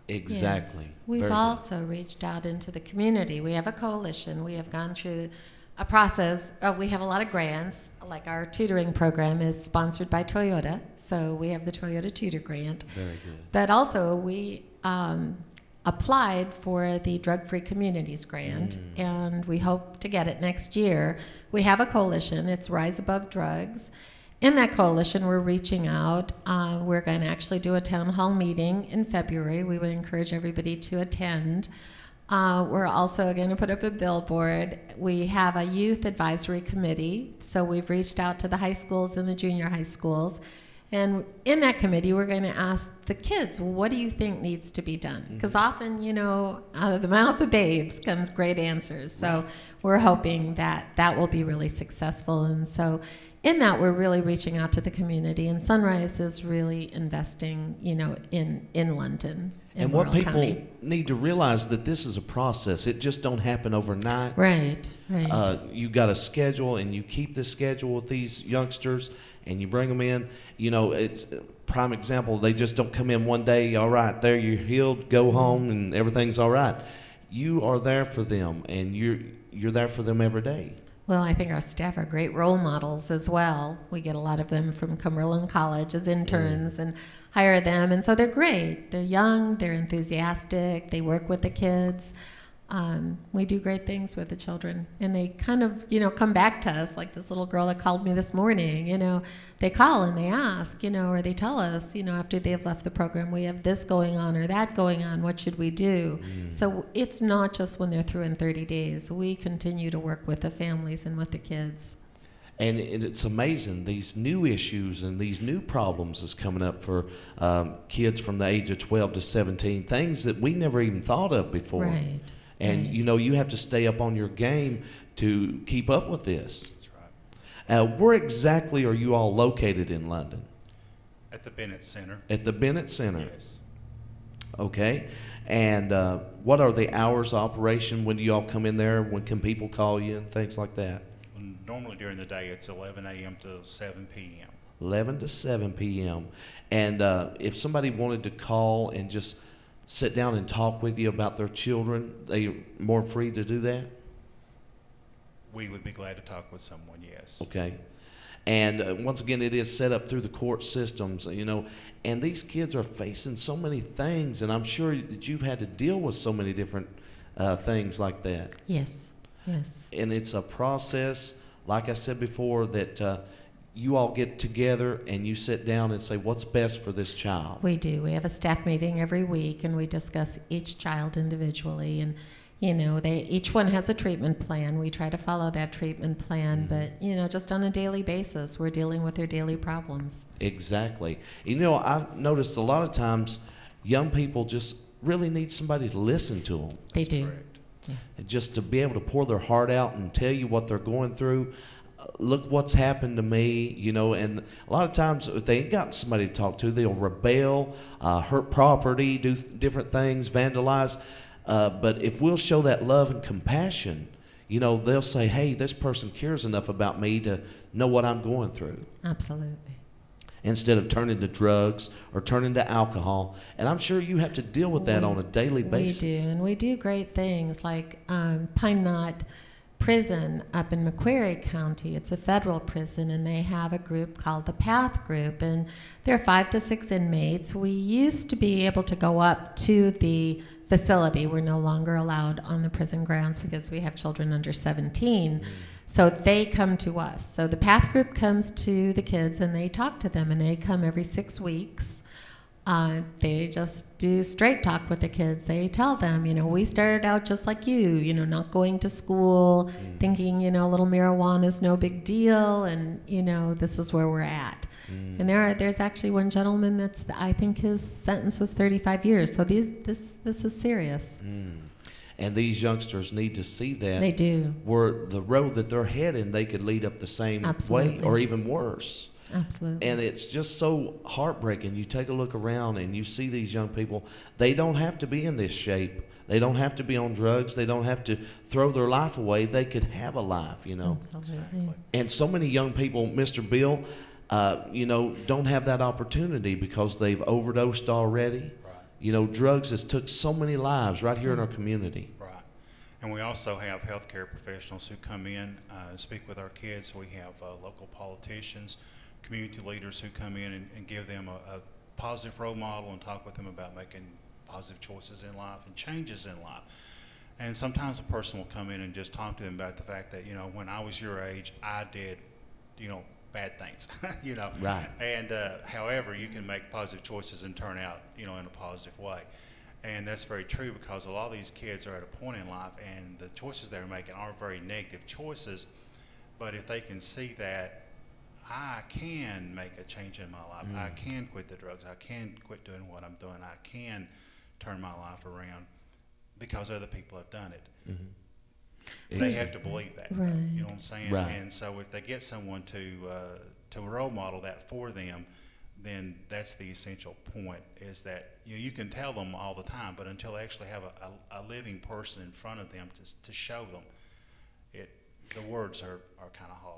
Exactly. Yes. We've Very good. also reached out into the community. We have a coalition. We have gone through a process. We have a lot of grants. Like our tutoring program is sponsored by Toyota, so we have the Toyota Tutor Grant. Very good. But also we applied for the Drug-Free Communities Grant, and we hope to get it next year. We have a coalition. It's Rise Above Drugs. In that coalition, we're reaching out. We're going to actually do a town hall meeting in February. We would encourage everybody to attend. We're also going to put up a billboard. We have a youth advisory committee, so we've reached out to the high schools and the junior high schools. And in that committee, we're going to ask the kids, well, what do you think needs to be done? Because often, you know, out of the mouths of babes comes great answers. So we're hoping that that will be really successful. And so in that, we're really reaching out to the community. And Sunrise is really investing, you know, in London. And what Morrill people County. need to realize that this is a process. It just don't happen overnight. Right, right. You got a schedule, and you keep the schedule with these youngsters, and you bring them in. You know, it's a prime example. They just don't come in one day. All right, there you're healed. Go home, and everything's all right. You are there for them, and you're there for them every day. Well, I think our staff are great role models as well. We get a lot of them from Cumberland College as interns and hire them. And so they're great. They're young, they're enthusiastic, they work with the kids. We do great things with the children. And they kind of, you know, come back to us, like this little girl that called me this morning. You know, they call and they ask, you know, or they tell us, you know, after they've left the program, we have this going on or that going on, what should we do? So it's not just when they're through in 30 days. We continue to work with the families and with the kids. And it's amazing, these new issues and these new problems is coming up for kids from the age of 12 to 17, things that we never even thought of before. Right. And, right. you know, you have to stay up on your game to keep up with this. That's right. Where exactly are you all located in London? At the Bennett Center. At the Bennett Center. Yes. Okay. And what are the hours of operation? When do you all come in there? When can people call you and things like that? Normally during the day it's 11 a.m. to 7 p.m. 11 to 7 p.m. And if somebody wanted to call and just sit down and talk with you about their children, they more free to do that? We would be glad to talk with someone, yes. Okay. And once again, it is set up through the court systems, you know, and these kids are facing so many things, and I'm sure that you've had to deal with so many different things like that. Yes, yes. And it's a process, like I said before, that you all get together and you sit down and say, what's best for this child? We do. We have a staff meeting every week, and we discuss each child individually. And, you know, each one has a treatment plan. We try to follow that treatment plan, but, you know, just on a daily basis, we're dealing with their daily problems. Exactly. You know, I've noticed a lot of times young people just really need somebody to listen to them. They do. Correct. Yeah. And just to be able to pour their heart out and tell you what they're going through. Look what's happened to me, you know, and a lot of times if they ain't got somebody to talk to, they'll rebel, hurt property, do different things, vandalize. But if we'll show that love and compassion, you know, they'll say, hey, this person cares enough about me to know what I'm going through. Absolutely. Instead of turning to drugs or turning to alcohol. And I'm sure you have to deal with that on a daily basis. We do, and we do great things like Pine Knot Prison up in Macquarie County. It's a federal prison, and they have a group called the PATH Group, and there are 5 to 6 inmates. We used to be able to go up to the facility. We're no longer allowed on the prison grounds because we have children under 17. So they come to us. So the PATH Group comes to the kids, and they talk to them, and they come every 6 weeks. They just do straight talk with the kids. They tell them, you know, we started out just like you know, not going to school, thinking, you know, a little marijuana is no big deal, and, you know, this is where we're at. And there's actually one gentleman that's, I think his sentence was 35 years. So this is serious. And these youngsters need to see that. They do. Where the road that they're heading, they could lead up the same Absolutely. way or even worse. Absolutely. And it's just so heartbreaking. You take a look around and you see these young people. They don't have to be in this shape. They don't have to be on drugs. They don't have to throw their life away. They could have a life, you know. Absolutely. And so many young people, Mr. Bill, you know, don't have that opportunity because they've overdosed already. Right. You know, drugs has took so many lives right here in our community. Right. And we also have healthcare professionals who come in and speak with our kids. We have local politicians, community leaders who come in and give them a positive role model and talk with them about making positive choices in life and changes in life. And sometimes a person will come in and just talk to them about the fact that, you know, when I was your age, I did, you know, bad things, you know. Right. And however, you can make positive choices and turn out, you know, in a positive way. And that's very true, because a lot of these kids are at a point in life and the choices they're making are very negative choices. But if they can see that I can make a change in my life, I can quit the drugs, I can quit doing what I'm doing, I can turn my life around because other people have done it. They have to believe that. Right. You know what I'm saying? Right. And so if they get someone to role model that for them, then that's the essential point, is that you can tell them all the time, but until they actually have a living person in front of them to show them, the words are kind of hollow.